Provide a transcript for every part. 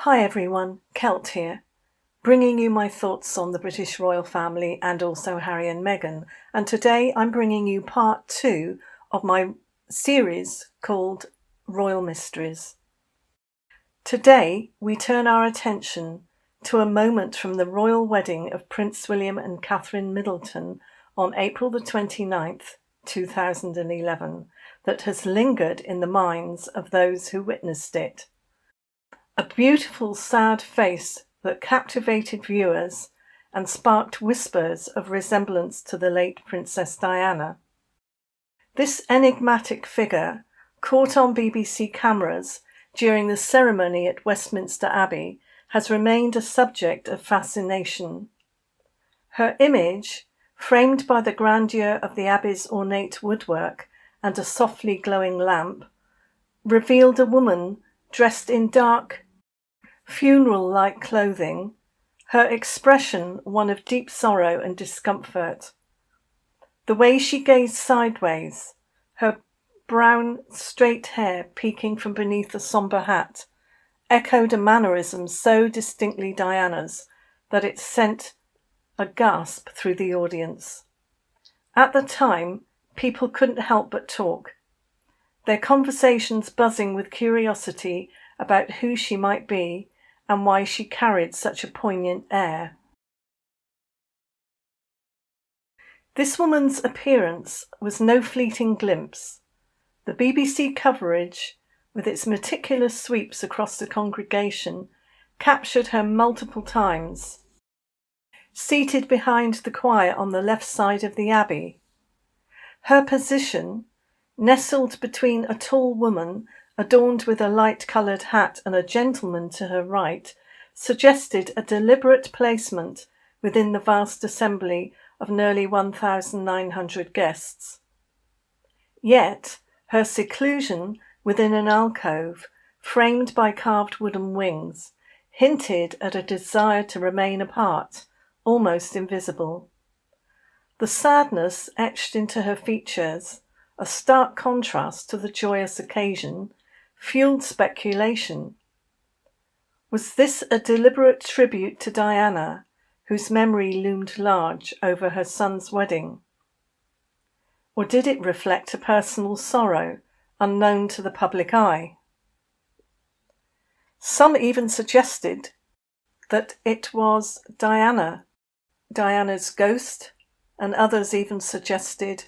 Hi everyone, Kelt here, bringing you my thoughts on the British royal family and also Harry and Meghan. And today I'm bringing you part 2 of my series called Royal Mysteries. Today we turn our attention to a moment from the royal wedding of Prince William and Catherine Middleton on April the 29th, 2011, that has lingered in the minds of those who witnessed it. A beautiful, sad face that captivated viewers and sparked whispers of resemblance to the late Princess Diana. This enigmatic figure, caught on BBC cameras during the ceremony at Westminster Abbey, has remained a subject of fascination. Her image, framed by the grandeur of the Abbey's ornate woodwork and a softly glowing lamp, revealed a woman dressed in dark, funeral-like clothing, her expression one of deep sorrow and discomfort. The way she gazed sideways, her brown, straight hair peeking from beneath a sombre hat, echoed a mannerism so distinctly Diana's that it sent a gasp through the audience. At the time, people couldn't help but talk, their conversations buzzing with curiosity about who she might be and why she carried such a poignant air. This woman's appearance was no fleeting glimpse. The BBC coverage, with its meticulous sweeps across the congregation, captured her multiple times. Seated behind the choir on the left side of the Abbey, her position, nestled between a tall woman adorned with a light-coloured hat and a gentleman to her right, suggested a deliberate placement within the vast assembly of nearly 1,900 guests. Yet, her seclusion within an alcove, framed by carved wooden wings, hinted at a desire to remain apart, almost invisible. The sadness etched into her features, a stark contrast to the joyous occasion, fueled speculation. Was this a deliberate tribute to Diana, whose memory loomed large over her son's wedding? Or did it reflect a personal sorrow unknown to the public eye? Some even suggested that it was Diana's ghost, and others even suggested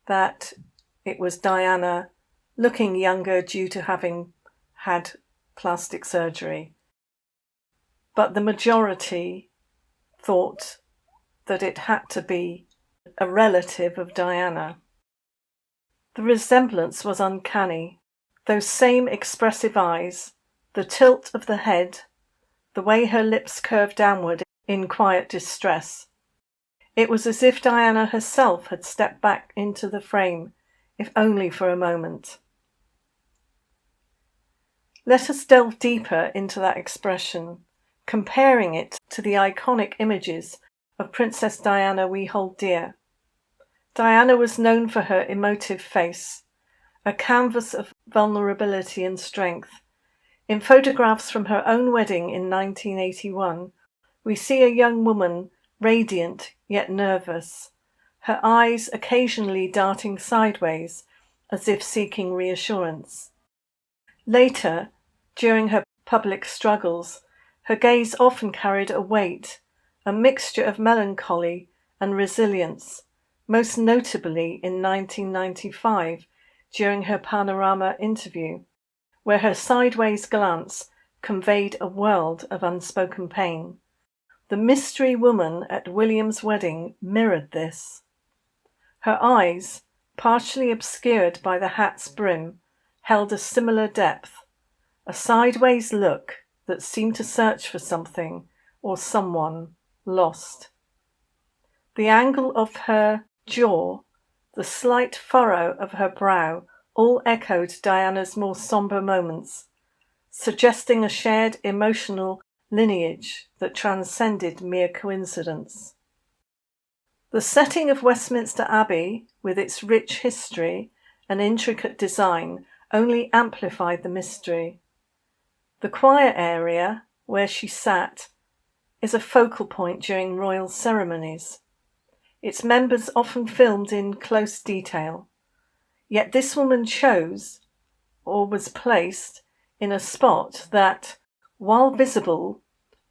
that it was Diana looking younger due to having had plastic surgery. But the majority thought that it had to be a relative of Diana. The resemblance was uncanny. Those same expressive eyes, the tilt of the head, the way her lips curved downward in quiet distress. It was as if Diana herself had stepped back into the frame, if only for a moment. Let us delve deeper into that expression, comparing it to the iconic images of Princess Diana we hold dear. Diana was known for her emotive face, a canvas of vulnerability and strength. In photographs from her own wedding in 1981, we see a young woman radiant yet nervous, her eyes occasionally darting sideways as if seeking reassurance. Later, during her public struggles, her gaze often carried a weight, a mixture of melancholy and resilience, most notably in 1995 during her Panorama interview, where her sideways glance conveyed a world of unspoken pain. The mystery woman at William's wedding mirrored this. Her eyes, partially obscured by the hat's brim, held a similar depth, a sideways look that seemed to search for something or someone lost. The angle of her jaw, the slight furrow of her brow, all echoed Diana's more sombre moments, suggesting a shared emotional lineage that transcended mere coincidence. The setting of Westminster Abbey, with its rich history and intricate design, only amplified the mystery. The choir area, where she sat, is a focal point during royal ceremonies. Its members often filmed in close detail. Yet this woman chose, or was placed, in a spot that, while visible,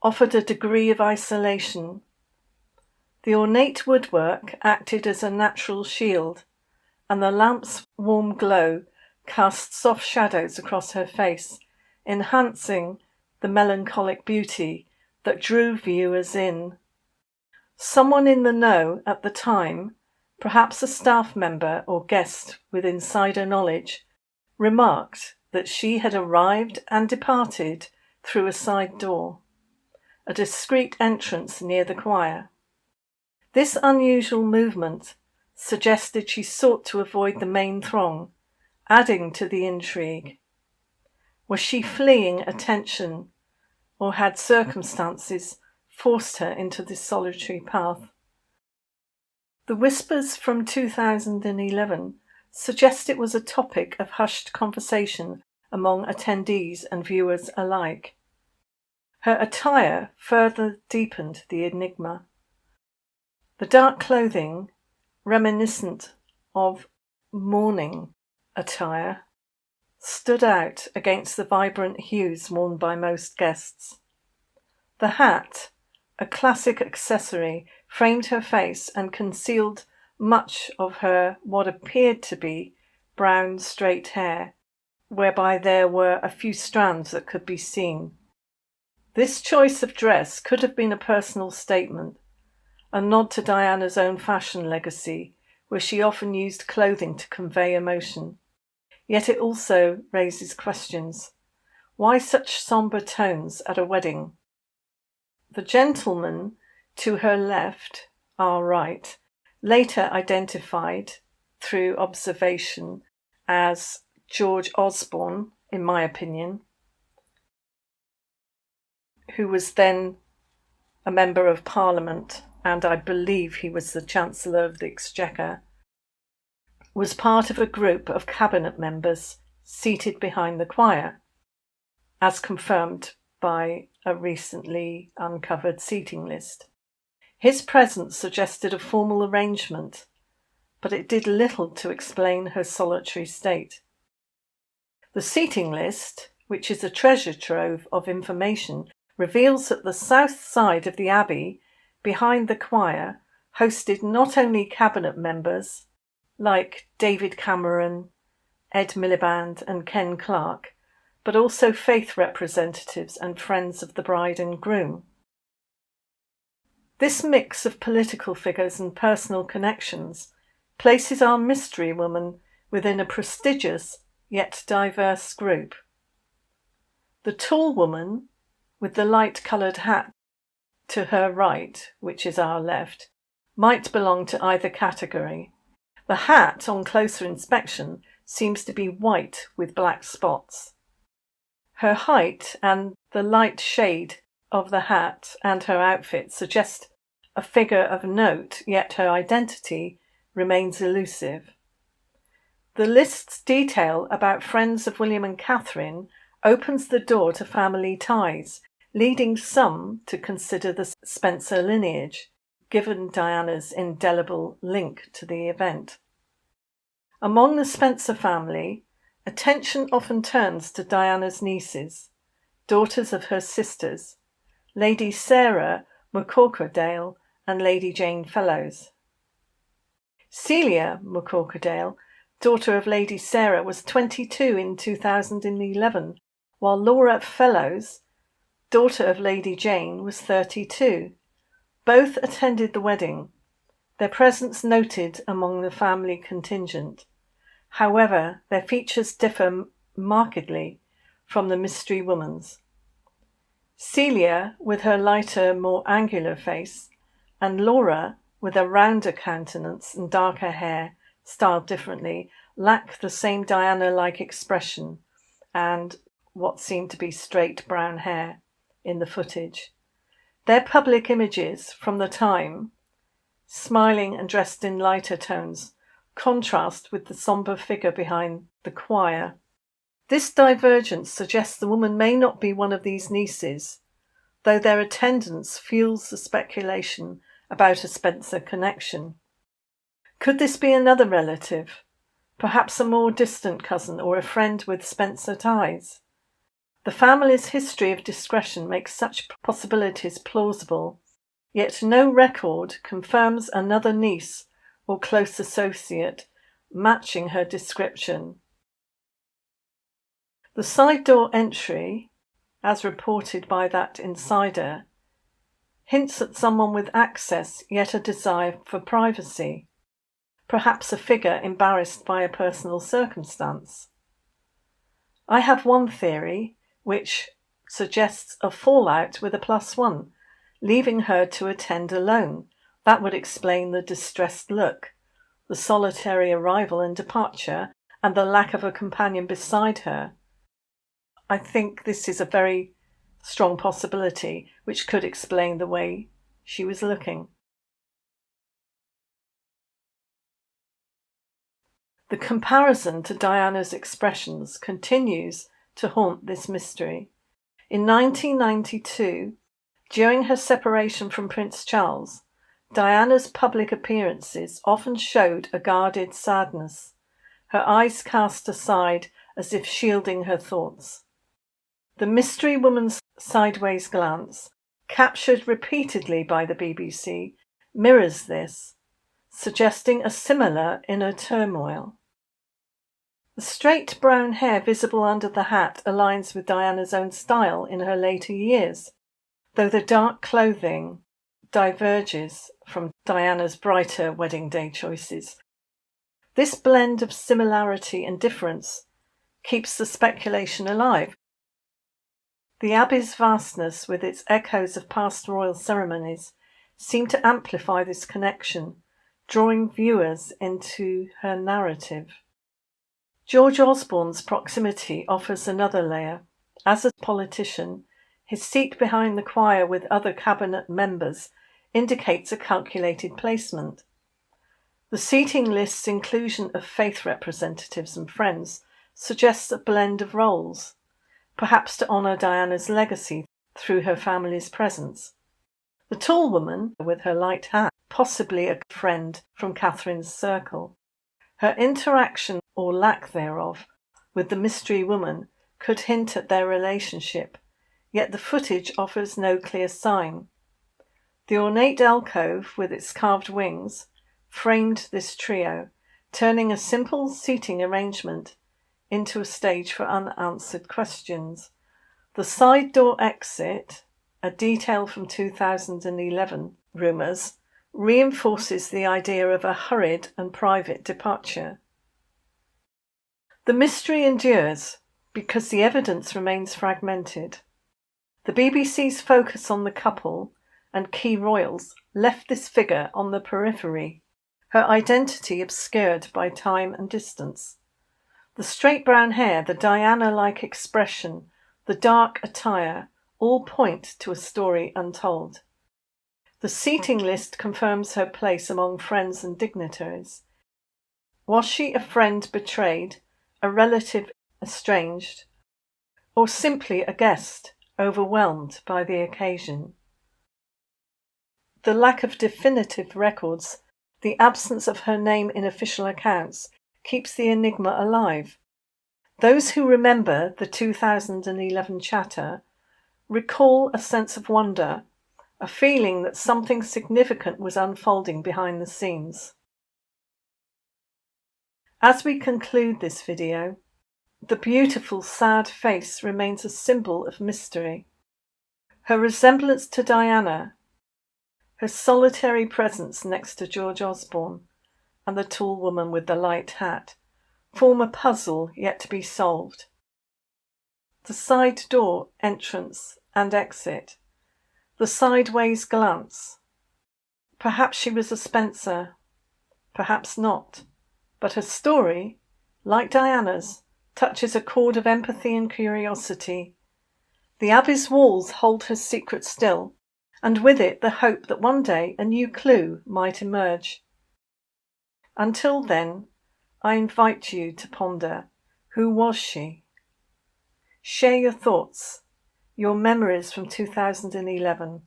offered a degree of isolation. The ornate woodwork acted as a natural shield, and the lamp's warm glow cast soft shadows across her face, enhancing the melancholic beauty that drew viewers in. Someone in the know at the time, perhaps a staff member or guest with insider knowledge, remarked that she had arrived and departed through a side door, a discreet entrance near the choir. This unusual movement suggested she sought to avoid the main throng, adding to the intrigue. Was she fleeing attention, or had circumstances forced her into this solitary path? The whispers from 2011 suggest it was a topic of hushed conversation among attendees and viewers alike. Her attire further deepened the enigma. The dark clothing, reminiscent of mourning attire, stood out against the vibrant hues worn by most guests. The hat, a classic accessory, framed her face and concealed much of her what appeared to be brown straight hair, whereby there were a few strands that could be seen. This choice of dress could have been a personal statement, a nod to Diana's own fashion legacy, where she often used clothing to convey emotion. Yet it also raises questions. Why such sombre tones at a wedding? The gentleman to her left, our right, later identified through observation as George Osborne, in my opinion, who was then a member of Parliament, and I believe he was the Chancellor of the Exchequer, was part of a group of cabinet members seated behind the choir, as confirmed by a recently uncovered seating list. His presence suggested a formal arrangement, but it did little to explain her solitary state. The seating list, which is a treasure trove of information, reveals that the south side of the Abbey, behind the choir, hosted not only cabinet members like David Cameron, Ed Miliband and Ken Clarke, but also faith representatives and friends of the bride and groom. This mix of political figures and personal connections places our mystery woman within a prestigious yet diverse group. The tall woman, with the light-coloured hat to her right, which is our left, might belong to either category. The hat, on closer inspection, seems to be white with black spots. Her height and the light shade of the hat and her outfit suggest a figure of note, yet her identity remains elusive. The list's detail about friends of William and Catherine opens the door to family ties, leading some to consider the Spencer lineage, given Diana's indelible link to the event. Among the Spencer family, attention often turns to Diana's nieces, daughters of her sisters, Lady Sarah McCorquodale and Lady Jane Fellows. Celia McCorquodale, daughter of Lady Sarah, was 22 in 2011, while Laura Fellows, daughter of Lady Jane, was 32. Both attended the wedding, their presence noted among the family contingent. However, their features differ markedly from the mystery woman's. Celia, with her lighter, more angular face, and Laura, with a rounder countenance and darker hair, styled differently, lack the same Diana-like expression and what seemed to be straight brown hair in the footage. Their public images from the time, smiling and dressed in lighter tones, contrast with the sombre figure behind the choir. This divergence suggests the woman may not be one of these nieces, though their attendance fuels the speculation about a Spencer connection. Could this be another relative, perhaps a more distant cousin or a friend with Spencer ties? The family's history of discretion makes such possibilities plausible, yet no record confirms another niece or close associate matching her description. The side door entry, as reported by that insider, hints at someone with access yet a desire for privacy, perhaps a figure embarrassed by a personal circumstance. I have one theory which suggests a fallout with a +1, leaving her to attend alone. That would explain the distressed look, the solitary arrival and departure, and the lack of a companion beside her. I think this is a very strong possibility which could explain the way she was looking. The comparison to Diana's expressions continues to haunt this mystery. In 1992, during her separation from Prince Charles, Diana's public appearances often showed a guarded sadness, her eyes cast aside as if shielding her thoughts. The mystery woman's sideways glance, captured repeatedly by the BBC, mirrors this, suggesting a similar inner turmoil. The straight brown hair visible under the hat aligns with Diana's own style in her later years, though the dark clothing diverges from Diana's brighter wedding day choices. This blend of similarity and difference keeps the speculation alive. The Abbey's vastness, with its echoes of past royal ceremonies, seem to amplify this connection, drawing viewers into her narrative. George Osborne's proximity offers another layer. As a politician, his seat behind the choir with other cabinet members indicates a calculated placement. The seating list's inclusion of faith representatives and friends suggests a blend of roles, perhaps to honour Diana's legacy through her family's presence. The tall woman with her light hat, possibly a friend from Catherine's circle. Her interaction, or lack thereof, with the mystery woman could hint at their relationship, yet the footage offers no clear sign. The ornate alcove with its carved wings framed this trio, turning a simple seating arrangement into a stage for unanswered questions. The side door exit, a detail from 2011 rumours, reinforces the idea of a hurried and private departure. The mystery endures because the evidence remains fragmented. The BBC's focus on the couple and key royals left this figure on the periphery, her identity obscured by time and distance. The straight brown hair, the Diana-like expression, the dark attire all point to a story untold. The seating list confirms her place among friends and dignitaries. Was she a friend betrayed, a relative estranged, or simply a guest overwhelmed by the occasion? The lack of definitive records, the absence of her name in official accounts, keeps the enigma alive. Those who remember the 2011 chatter recall a sense of wonder, a feeling that something significant was unfolding behind the scenes. As we conclude this video, the beautiful, sad face remains a symbol of mystery. Her resemblance to Diana, her solitary presence next to George Osborne, and the tall woman with the light hat form a puzzle yet to be solved. The side door entrance and exit, the sideways glance. Perhaps she was a Spencer, perhaps not, but her story, like Diana's, touches a chord of empathy and curiosity. The Abbey's walls hold her secret still, and with it the hope that one day a new clue might emerge. Until then, I invite you to ponder, who was she? Share your thoughts, your memories from 2011,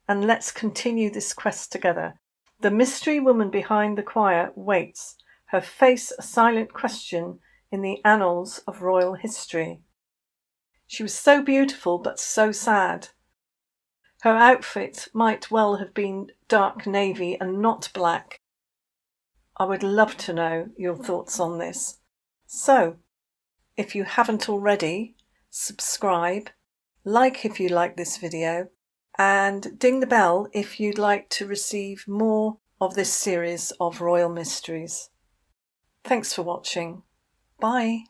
and let's continue this quest together. The mystery woman behind the choir waits, her face a silent question in the annals of royal history. She was so beautiful but so sad. Her outfit might well have been dark navy and not black. I would love to know your thoughts on this. So, if you haven't already, subscribe, like if you like this video, and ding the bell if you'd like to receive more of this series of royal mysteries. Thanks for watching. Bye.